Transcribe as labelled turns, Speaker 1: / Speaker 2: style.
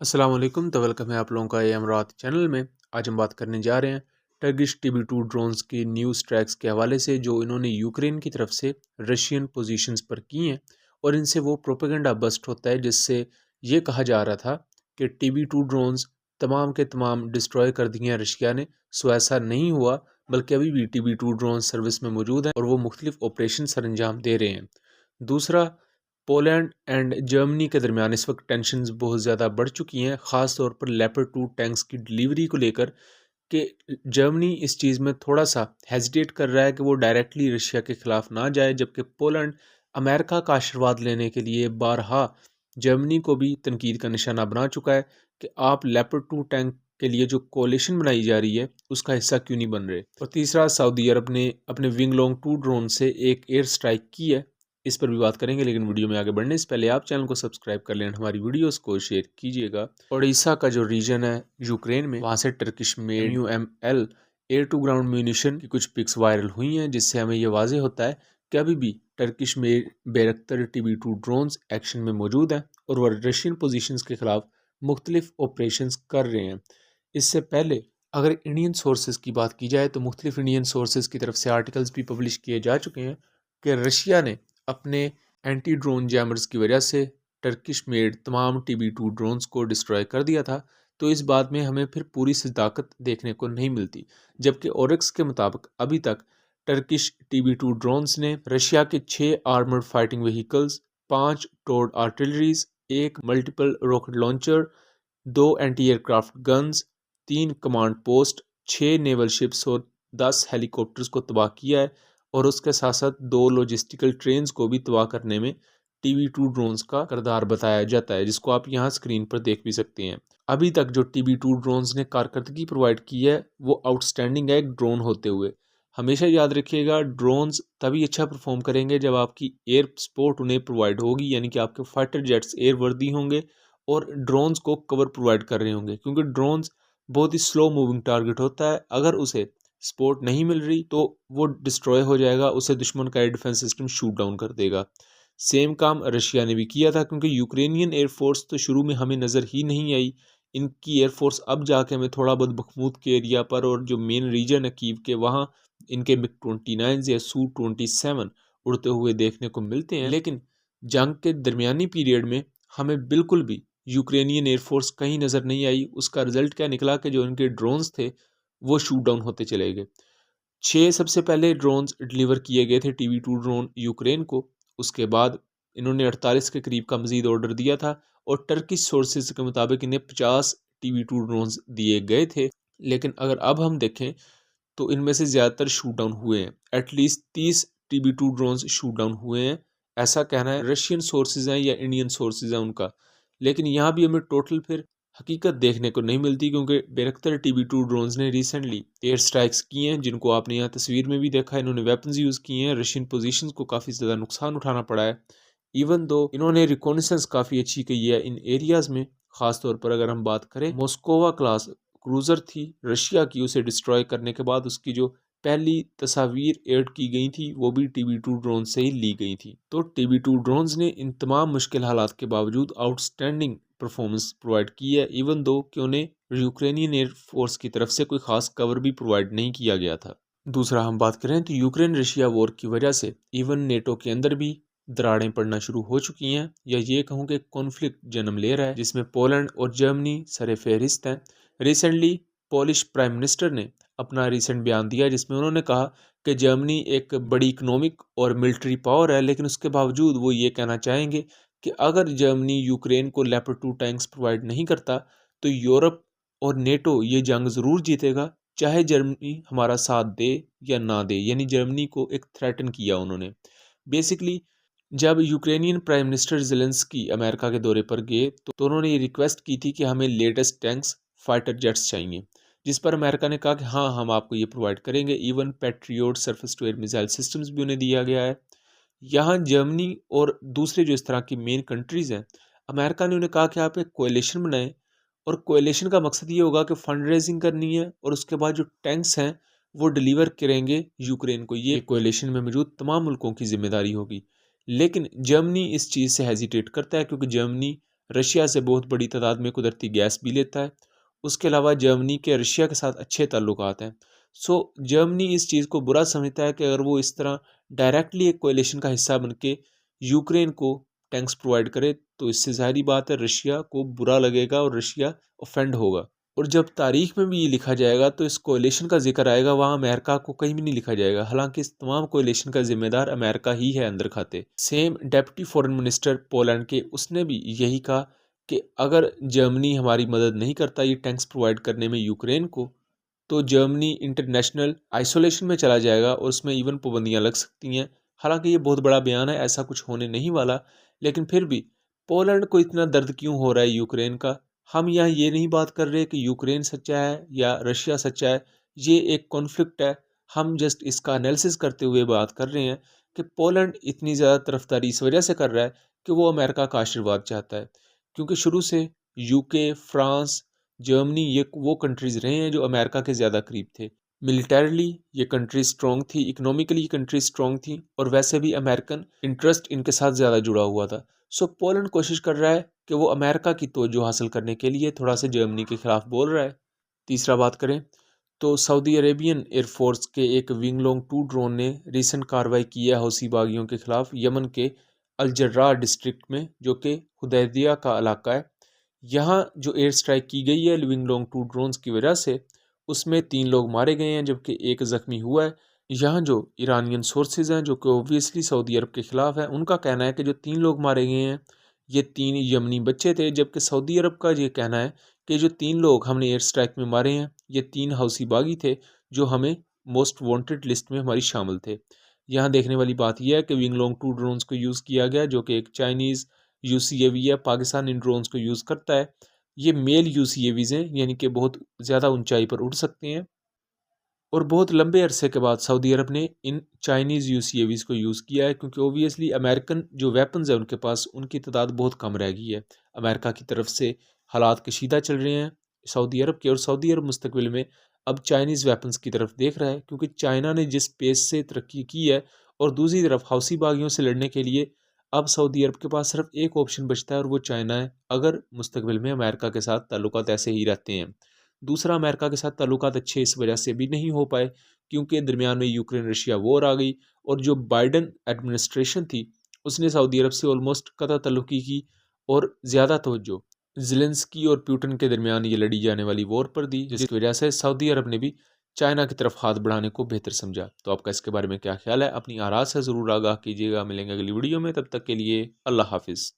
Speaker 1: अस्सलाम वालेकुम, तो वेलकम है आप लोगों का ये अमरावत चैनल में। आज हम बात करने जा रहे हैं टर्किश TB2 ड्रोन्स के न्यूज़ ट्रैक्स के हवाले से जो इन्होंने यूक्रेन की तरफ से रशियन पोजीशंस पर की हैं। और इनसे वो प्रोपेगेंडा बस्ट होता है जिससे ये कहा जा रहा था कि TB2 ड्रोन्स तमाम के तमाम डिस्ट्रॉय कर दिए हैं रशिया ने। सो ऐसा नहीं हुआ, बल्कि अभी भी TB2 ड्रोन सर्विस में मौजूद हैं और वो मुख्तलिफ ऑपरेशन सर अंजाम दे रहे हैं। दूसरा, पोलैंड एंड जर्मनी के दरमियान इस वक्त टेंशन्स बहुत ज़्यादा बढ़ चुकी हैं, ख़ास तौर पर लेपर्ड 2 टैंक्स की डिलीवरी को लेकर कि जर्मनी इस चीज़ में थोड़ा सा हेजिटेट कर रहा है कि वो डायरेक्टली रशिया के ख़िलाफ़ ना जाए, जबकि पोलैंड अमेरिका का आशीर्वाद लेने के लिए बारहा जर्मनी को भी तनकीद का निशाना बना चुका है कि आप लेपर्ड 2 टैंक के लिए जो कोalition बनाई जा रही है उसका हिस्सा क्यों नहीं बन रहे। और तीसरा, सऊदी अरब ने अपने विंगलोंग 2 ड्रोन से एक एयर स्ट्राइक की है। इस पर भी बात करेंगे, लेकिन वीडियो में आगे बढ़ने से पहले आप चैनल को सब्सक्राइब कर लें, हमारी वीडियोस को शेयर कीजिएगा। ओडिशा का जो रीजन है यूक्रेन में, वहाँ से Turkish made MUML air to ground munition की कुछ पिक्स वायरल हुई हैं, जिससे हमें यह वाजे होता है कि अभी भी Turkish made Bayraktar TB2 drones action में मौजूद हैं और वह रशियन पोजीशंस के खिलाफ मुख्तलिफ ऑपरेशंस कर रहे हैं। इससे पहले अगर इंडियन सोर्सेज की बात की जाए तो मुख्तलिफ इंडियन सोर्सेज की तरफ से आर्टिकल्स भी पब्लिश किए जा चुके हैं कि रशिया ने अपने एंटी ड्रोन जैमर्स की वजह से टर्किश मेड तमाम TB2 ड्रोन्स को डिस्ट्रॉय कर दिया था। तो इस बात में हमें फिर पूरी सदाकत देखने को नहीं मिलती, जबकि ओरिक्स के मुताबिक अभी तक टर्किश TB2 ड्रोन्स ने रशिया के 6 आर्मर्ड फाइटिंग व्हीकल्स, 5 टोर्ड आर्टिलरीज, एक multiple rocket launcher, 2 anti aircraft guns, 3 command post, 6 naval ships और 10 हेलीकॉप्टर्स को तबाह किया है। और उसके साथ साथ 2 लॉजिस्टिकल ट्रेन्स को भी तबाह करने में TB2 ड्रोन्स का किरदार बताया जाता है, जिसको आप यहाँ स्क्रीन पर देख भी सकते हैं। अभी तक जो TB2 ड्रोन्स ने कारकर्दगी प्रोवाइड की है वो आउटस्टैंडिंग है एक ड्रोन होते हुए। हमेशा याद रखिएगा, ड्रोन्स तभी अच्छा परफॉर्म करेंगे जब आपकी एयर सपोर्ट उन्हें प्रोवाइड होगी, यानी कि आपके फाइटर जेट्स एयर वर्दी होंगे और ड्रोन्स को कवर प्रोवाइड कर रहे होंगे, क्योंकि ड्रोन्स बहुत ही स्लो मूविंग टारगेट होता है। अगर उसे सपोर्ट नहीं मिल रही तो वो डिस्ट्रॉय हो जाएगा, उसे दुश्मन का air defence system shoot down कर देगा। सेम काम रशिया ने भी किया था, क्योंकि यूक्रेनियन एयरफोर्स तो शुरू में हमें नज़र ही नहीं आई। इनकी एयरफोर्स अब जाके हमें थोड़ा बहुत बखमूद के एरिया पर और जो मेन रीजन है कीव के, वहाँ इनके MiG-29 या Su-27 उड़ते हुए देखने को मिलते हैं। लेकिन जंग के दरमियानी पीरियड में हमें बिल्कुल भी यूक्रेनियन एयरफोर्स कहीं नज़र नहीं आई। उसका रिजल्ट क्या निकला कि जो इनके ड्रोन्स थे वो शूट डाउन होते चले गए। 6 सबसे पहले ड्रोन्स डिलीवर किए गए थे TB2 ड्रोन यूक्रेन को। उसके बाद इन्होंने 48 के करीब का मजीद ऑर्डर दिया था और टर्किश सोर्सेज के मुताबिक इन्हें 50 TB2 ड्रोन्स दिए गए थे। लेकिन अगर अब हम देखें तो इनमें से ज़्यादातर शूट डाउन हुए हैं। At least 30 TB2 drones shoot down हुए हैं, ऐसा कहना है रशियन सोर्सेज हैं या इंडियन सोर्सेज हैं उनका। लेकिन यहाँ भी हमें टोटल फिर हकीकत देखने को नहीं मिलती, क्योंकि बैरक्टर TB2 ड्रोन्स ने रिसेंटली एयर स्ट्राइक्स किए हैं, जिनको आपने यहाँ तस्वीर में भी देखा है। इन्होंने वेपन्स यूज़ किए हैं, रशियन पोजीशंस को काफ़ी ज़्यादा नुकसान उठाना पड़ा है। इवन दो इन्होंने रिकॉनेसेंस काफ़ी अच्छी की है इन एरियाज़ में। ख़ास तौर पर अगर हम बात करें, मोस्कोवा क्लास क्रूज़र थी रशिया की, उसे डिस्ट्रॉय करने के बाद उसकी जो पहली तस्वीर एड की गई थी वो भी TB2 ड्रोन से ही ली गई थी। तो TB2 ड्रोन्स ने इन तमाम मुश्किल हालात के बावजूद आउटस्टैंडिंग परफॉर्मेंस प्रोवाइड की है, इवन दो कि उन्हें यूक्रेनियन एयरफोर्स की तरफ से कोई खास कवर भी प्रोवाइड नहीं किया गया था। दूसरा हम बात करें तो यूक्रेन रशिया वॉर की वजह से इवन नेटो के अंदर भी दरारें पड़ना शुरू हो चुकी हैं, या ये कहूँ कि कॉन्फ्लिक्ट जन्म ले रहा है, जिसमें पोलैंड और जर्मनी सर फहरिस्त हैं। रिसेंटली पोलिश प्राइम मिनिस्टर ने अपना रिसेंट बयान दिया, जिसमें उन्होंने कहा कि जर्मनी एक बड़ी इकोनॉमिक और मिलिट्री पावर है, लेकिन उसके बावजूद वो ये कहना चाहेंगे कि अगर जर्मनी यूक्रेन को लेपर्ड 2 टैंक्स प्रोवाइड नहीं करता तो यूरोप और नेटो ये जंग ज़रूर जीतेगा, चाहे जर्मनी हमारा साथ दे या ना दे। यानी जर्मनी को एक थ्रेटन किया उन्होंने। बेसिकली जब Ukrainian prime minister Zelensky America के दौरे पर गए तो उन्होंने ये रिक्वेस्ट की थी कि हमें लेटेस्ट टैंक्स, फाइटर जेट्स चाहिए, जिस पर अमेरिका ने कहा कि हाँ, हम आपको ये प्रोवाइड करेंगे। Even Patriot surface to air missile systems भी उन्हें दिया गया है। यहाँ जर्मनी और दूसरे जो इस तरह की मेन कंट्रीज़ हैं, अमेरिका ने उन्हें कहा कि आप एक कोएलिशन बनाएं, और कोएलिशन का मकसद ये होगा कि फंड रेजिंग करनी है और उसके बाद जो टैंक्स हैं वो डिलीवर करेंगे यूक्रेन को। ये कोएलिशन में मौजूद तमाम मुल्कों की जिम्मेदारी होगी। लेकिन जर्मनी इस चीज़ से हेजिटेट करता है, क्योंकि जर्मनी रशिया से बहुत बड़ी तादाद में कुदरती गैस भी लेता है। उसके अलावा जर्मनी के रशिया के साथ अच्छे ताल्लुकात हैं। सो जर्मनी इस चीज़ को बुरा समझता है कि अगर वो इस तरह डायरेक्टली एक कोएलिशन का हिस्सा बन के यूक्रेन को टैंक्स प्रोवाइड करे, तो इससे ज़ाहिर बात है रशिया को बुरा लगेगा और रशिया ऑफेंड होगा। और जब तारीख में भी ये लिखा जाएगा तो इस कोएलिशन का जिक्र आएगा, वहाँ अमेरिका को कहीं भी नहीं लिखा जाएगा, हालांकि इस तमाम कोएलिशन का जिम्मेदार अमेरिका ही है अंदर खाते। Same deputy foreign minister Poland के, उसने भी यही कहा कि अगर जर्मनी हमारी मदद नहीं करता ये टैंक्स प्रोवाइड करने में यूक्रेन को, तो जर्मनी इंटरनेशनल आइसोलेशन में चला जाएगा और उसमें इवन पाबंदियाँ लग सकती हैं। हालांकि ये बहुत बड़ा बयान है, ऐसा कुछ होने नहीं वाला, लेकिन फिर भी पोलैंड को इतना दर्द क्यों हो रहा है यूक्रेन का। हम यहाँ ये नहीं बात कर रहे कि यूक्रेन सच्चा है या रशिया सच्चा है, ये एक कॉन्फ्लिक्ट है। हम जस्ट इसका एनालिसिस करते हुए बात कर रहे हैं कि पोलैंड इतनी ज़्यादा तरफदारी इस वजह से कर रहा है कि वो अमेरिका का आशीर्वाद चाहता है, क्योंकि शुरू से यूके, फ्रांस, जर्मनी ये वो कंट्रीज़ रहे हैं जो अमेरिका के ज़्यादा करीब थे। मिलिटरली ये कंट्री स्ट्रॉन्ग थी, इकोनॉमिकली ये कंट्री स्ट्रॉन्ग थी, और वैसे भी अमेरिकन इंटरेस्ट इनके साथ ज़्यादा जुड़ा हुआ था। सो पोलैंड कोशिश कर रहा है कि वो अमेरिका की तवज्जो हासिल करने के लिए थोड़ा सा जर्मनी के खिलाफ बोल रहा है। तीसरा बात करें तो सऊदी अरेबियन एयरफोर्स के एक विंगलोंग 2 ड्रोन ने रिसेंट कार्रवाई की है हौसी बागियों के खिलाफ यमन के अलजर्रा डिस्ट्रिक्ट में, जो कि हुदैदिया का इलाका है। यहाँ जो एयर स्ट्राइक की गई है विंगलोंग 2 ड्रोन्स की वजह से, उसमें 3 लोग मारे गए हैं जबकि एक ज़ख्मी हुआ है। यहाँ जो ईरानियन सोर्सेज हैं जो कि ओबियसली सऊदी अरब के ख़िलाफ़ हैं, उनका कहना है कि जो 3 लोग मारे गए हैं ये 3 यमनी बच्चे थे, जबकि सऊदी अरब का ये कहना है कि जो 3 लोग हमने एयर स्ट्राइक में मारे हैं ये 3 हौसी बागी थे जो हमें मोस्ट वांटेड लिस्ट में हमारी शामिल थे। यहाँ देखने वाली बात यह है कि विंगलोंग 2 ड्रोन्स को यूज़ किया गया जो कि एक चाइनीज़ यूसीएवी है। पाकिस्तान इन ड्रोन्स को यूज़ करता है। ये मेल यूसीएवीज़ हैं, यानी कि बहुत ज़्यादा ऊंचाई पर उड़ सकते हैं, और बहुत लंबे अरसे के बाद सऊदी अरब ने इन चाइनीज़ यूसीएवीज़ को यूज़ किया है, क्योंकि ओबियसली अमेरिकन जो वेपन्स हैं उनके पास उनकी तादाद बहुत कम रह गई है। अमेरिका की तरफ से हालात कशीदा चल रहे हैं सऊदी अरब के, और सऊदी अरब मुस्तकबिल में अब चाइनीज़ वेपन्स की तरफ देख रहा है, क्योंकि चाइना ने जिस पेस से तरक्की की है, और दूसरी तरफ हौसी बागियों से लड़ने के लिए अब सऊदी अरब के पास सिर्फ एक ऑप्शन बचता है और वो चाइना है, अगर मुस्तकबिल में अमेरिका के साथ ताल्लुकात ऐसे ही रहते हैं। दूसरा, अमेरिका के साथ ताल्लुकात अच्छे इस वजह से भी नहीं हो पाए क्योंकि दरमियान में यूक्रेन रशिया वॉर आ गई, और जो बाइडन एडमिनिस्ट्रेशन थी उसने सऊदी अरब से ऑलमोस्ट कतई ताल्लुकी की और ज़्यादा तवज्जो ज़ेलेंस्की और पुतिन के दरमियान ये लड़ी जाने वाली वॉर पर दी, जिसकी वजह से सऊदी अरब ने भी चाइना की तरफ हाथ बढ़ाने को बेहतर समझा। तो आपका इसके बारे में क्या ख्याल है? अपनी आरा से ज़रूर आगाह कीजिएगा। मिलेंगे अगली वीडियो में, तब तक के लिए अल्लाह हाफिज़।